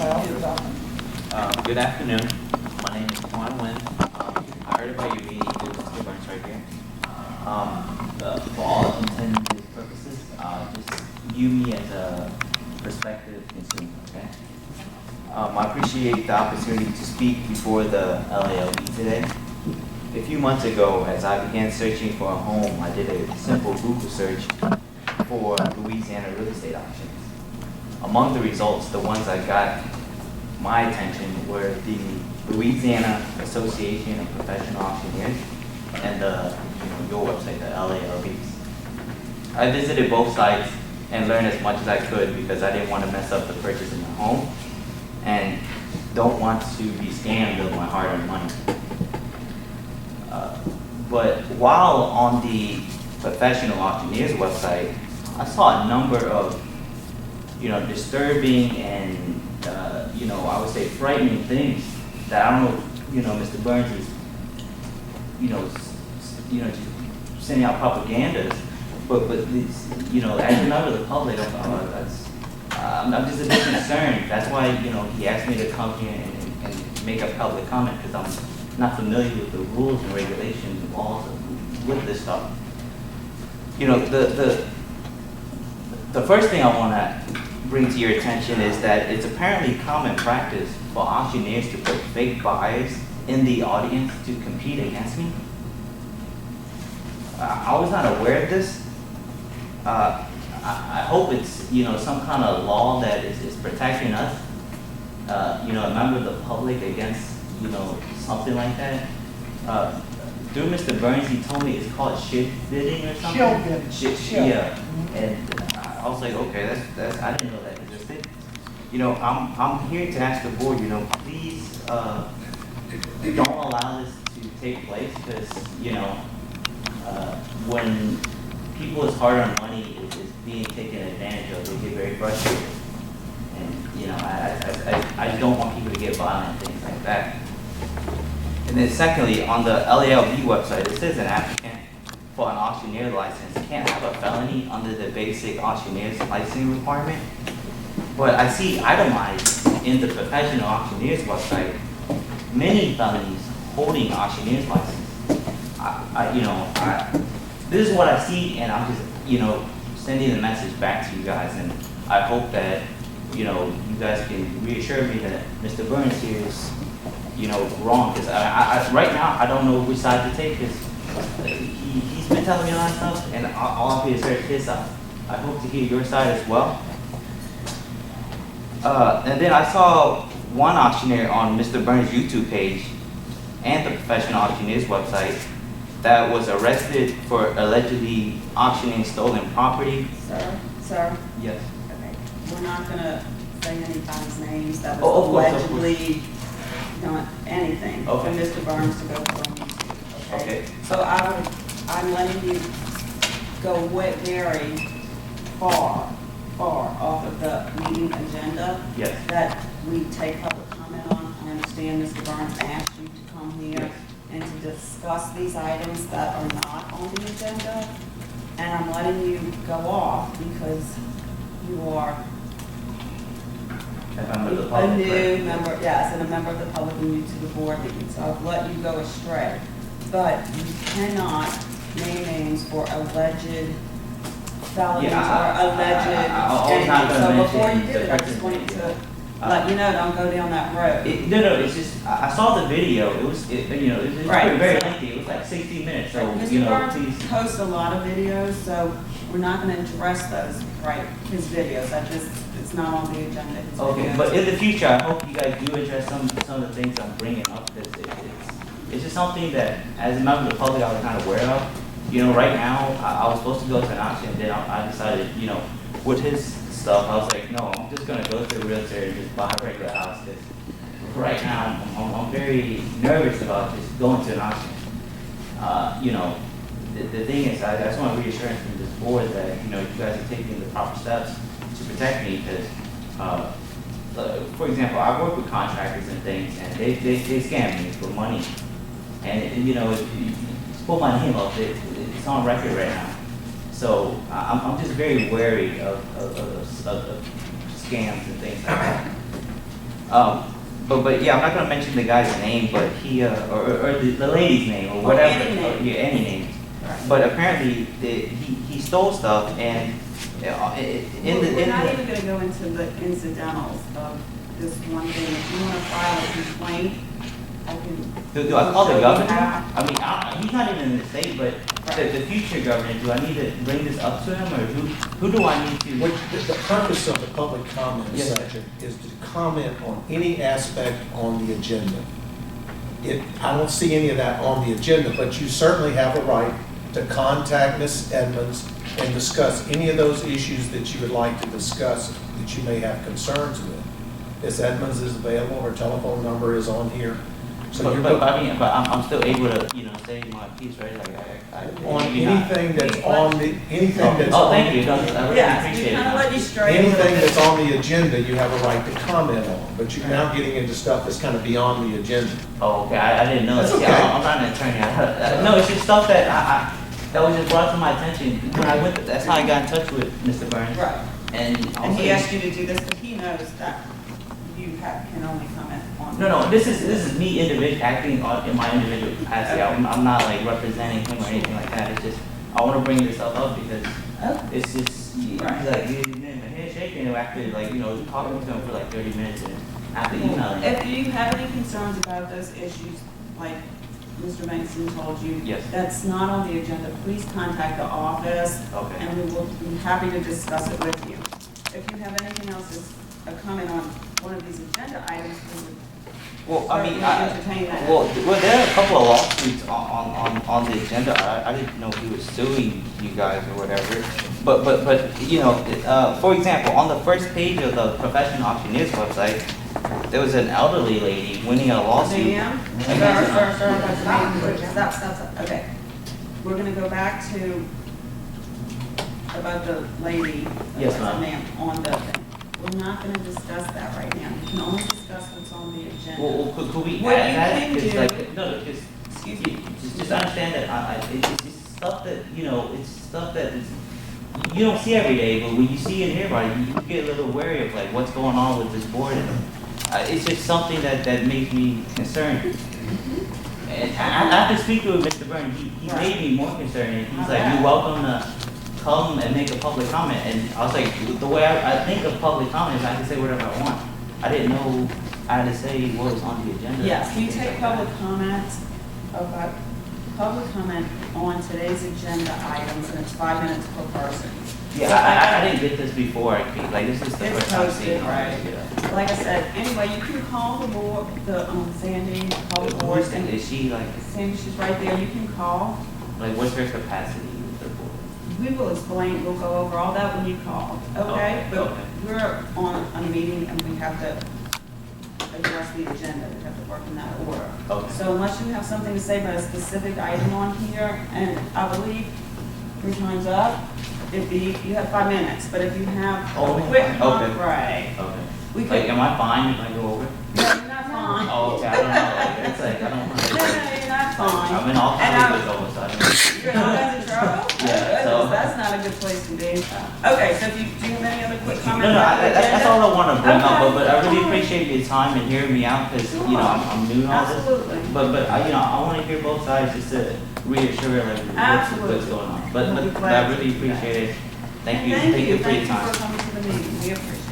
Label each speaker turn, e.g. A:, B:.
A: Good afternoon. My name is Quan. I heard about your meeting with Mr. Burns right here. For all intents and purposes, just view me as a prospective consumer, okay? I appreciate the opportunity to speak before the LALB today. A few months ago, as I began searching for a home, I did a simple Google search for Louisiana real estate options. Among the results, the ones that got my attention were the Louisiana Association of Professional Auctioneers and your website, the LALBs. I visited both sites and learned as much as I could because I didn't want to mess up the purchase of my home and don't want to be scammed of my hard-earned money. But while on the Professional Auctioneers website, I saw a number of disturbing and I would say frightening things that I don't know, Mr. Burns is, just sending out propagandas, but these, as a member of the public, I'm just a bit concerned. That's why, he asked me to come here and make a public comment because I'm not familiar with the rules and regulations and laws with this stuff. The first thing I want to bring to your attention is that it's apparently common practice for auctioneers to put fake buyers in the audience to compete against me. I was not aware of this. I hope it's some kind of law that is protecting us, a member of the public against something like that. Through Mr. Burns, he told me it's called shit bidding or something.
B: Shill bidding.
A: Yeah, and I was like, okay, that's I didn't know that existed. I'm here to ask the board, please don't allow this to take place because when people's hard-earned money is being taken advantage of, they get very frustrated, and I don't want people to get violent and things like that. And then secondly, on the LALB website, it says an applicant for an auctioneer license can't have a felony under the basic auctioneer's licensing requirement. But I see itemized in the professional auctioneer's website many felonies holding auctioneer's license. This is what I see, and I'm just sending the message back to you guys, and I hope that you guys can reassure me that Mr. Burns here is wrong, because right now I don't know which side to take, because he's been telling me a lot of stuff, and all I've heard is heard his side. I hope to hear your side as well. And then I saw one auctioneer on Mr. Burns' YouTube page and the Professional Auctioneers website that was arrested for allegedly auctioning stolen property.
C: Sir?
A: Yes.
C: Okay. We're not going to say anybody's names that was allegedly done anything for Mr. Burns to go from.
A: Okay.
C: So I'm letting you go very far off of the meeting agenda.
A: Yes.
C: That we take public comment on. I understand Mr. Burns asked you to come here.
A: Yes.
C: And to discuss these items that are not on the agenda. And I'm letting you go off because you are a new member, yes, and a member of the public and new to the board meeting. So I've let you go astray. But you cannot name names for alleged felonies or alleged anything. So before you did it, I just wanted to let you know, don't go down that road.
A: No, it's just, I saw the video, it was
C: Right.
A: very lengthy, it was like 60 minutes, so,
C: Mr. Burns
A: please.
C: posts a lot of videos, so we're not gonna address those, right, his videos, it's not on the agenda. his
A: Okay,
C: videos.
A: but in the future, I hope you guys do address some of the things I'm bringing up, because it's just something that, as a member of the public, I was kind of aware of. Right now, I was supposed to go to an auction, and then I decided, with his stuff, I was like, no, I'm just gonna go to a realtor and just buy a regular house, because right now, I'm very nervous about just going to an auction. The thing is, I just want reassurance from this board that, you guys are taking the proper steps to protect me, because, for example, I work with contractors and things, and they scam me for money. And, if you pull my name up, it's on record right now. So I'm just very wary of scams and things like that. But yeah, I'm not gonna mention the guy's name, but he, or the lady's name, or whatever.
C: any name.
A: Yeah, any name.
C: Right.
A: But apparently, he stole stuff and,
C: We're not even gonna go into the incidentals of this one thing. If you wanna file a complaint, I can.
A: do I call the governor?
C: Yeah.
A: I mean, he's not even in the state, but the future governor, do I need to bring this up to him, or who do I need to?
B: The purpose of the public comment
A: Yes.
B: section is to comment on any aspect on the agenda. I don't see any of that on the agenda, but you certainly have a right to contact Ms. Edmonds and discuss any of those issues that you would like to discuss, that you may have concerns with. Ms. Edmonds is available, her telephone number is on here. So you're
A: But I mean, but I'm still able to, say my piece, right? Like,
B: on
A: you're not-
B: anything that's on the, anything that's
A: Oh,
B: on.
A: thank you, no, I really
C: Yeah,
A: appreciate
C: we
A: it.
C: kind of let you stray a little
B: Anything
C: bit.
B: that's on the agenda, you have a right to comment on, but you're now getting into stuff that's kind of beyond the agenda.
A: Oh, okay, I didn't know.
B: That's
A: that.
B: okay.
A: Yeah, I'm not an attorney. No, it's just stuff that that was just brought to my attention when I went, that's how I got in touch with Mr. Burns.
C: Right.
A: And
C: And he asked you to do this, but he knows that you can only comment on.
A: No, this is me acting in my individual capacity. I'm not like representing him or anything like that. It's just, I want to bring this stuff up because
C: Oh,
A: it's just,
C: Right.
A: like, you didn't handshake and after, like, talking to him for like 30 minutes and after emailing.
C: if you have any concerns about those issues, like Mr. Bankston told you.
A: Yes.
C: That's not on the agenda, please contact the office.
A: Okay.
C: And we will be happy to discuss it with you. If you have anything else, a comment on one of these agenda items, we would
A: Well, I mean,
C: entertain that.
A: well, there are a couple of lawsuits on the agenda. I didn't know he was suing you guys or whatever. But for example, on the first page of the Professional Auctioneer's website, there was an elderly lady winning a lawsuit.
C: Ma'am? Stop. Okay. We're gonna go back to about the lady.
A: Yes, ma'am.
C: Ma'am, on the thing. We're not gonna discuss that right now. We can only discuss what's on the agenda.
A: Well, could we
C: What
A: add
C: you
A: that?
C: can
A: It's
C: do-
A: like, no, because
C: Excuse me.
A: just understand that it's stuff that, it's stuff that is, you don't see every day, but when you see it here, right, you get a little wary of like what's going on with this board. And it's just something that makes me concerned. And after speaking with Mr. Byrne, he made me more concerned. And he's like,
C: Okay.
A: you're welcome to come and make a public comment. And I was like, the way I think of public comment is I can say whatever I want. I didn't know I had to say what was on the agenda.
C: Yes, we take public comments about, public comment on today's agenda items, and it's 5 minutes per person.
A: Yeah,
C: So
A: I didn't get this before. Like, this is the
C: It's
A: first time
C: posted,
A: seeing it.
C: right.
A: Yeah.
C: Like I said, anyway, you can call the board, the Sandy, call the
A: Who
C: board.
A: is that? Is she like,
C: Sandy, she's right there, you can call.
A: what's her capacity with the board?
C: We will explain, we'll go over all that when you call, okay?
A: Okay,
C: But
A: okay.
C: we're on a meeting and we have to address the agenda, we have to work in that order.
A: Okay.
C: So unless you have something to say about a specific item on here, and I believe your time's up, you have 5 minutes, but if you have
A: Oh,
C: a quick,
A: okay.
C: right,
A: Okay.
C: we
A: Like,
C: could.
A: am I fine if I go over?
C: No, you're not fine.
A: Oh, okay, I don't know. Like, it's like, I don't want
C: No, you're not fine.
A: I'm in all
C: And
A: kinds of trouble, so I don't.
C: You're in all kinds of trouble?
A: Yeah, so-
C: Goodness, that's not a good place to be. Okay, so if you, do you have any other quick
A: No,
C: comments?
A: no,
C: about the
A: that's
C: agenda?
A: all I want to bring up,
C: Okay.
A: but I really appreciate your time and hearing me out, because, I'm new to all this.
C: Absolutely.
A: But I want to hear both sides just to reassure like what's
C: Absolutely.
A: going on.
C: We'll be
A: But
C: glad
A: I
C: to
A: really
C: do that.
A: appreciate it. Thank
C: And
A: you for your
C: Thank you
A: time.
C: for coming to the meeting, we appreciate it.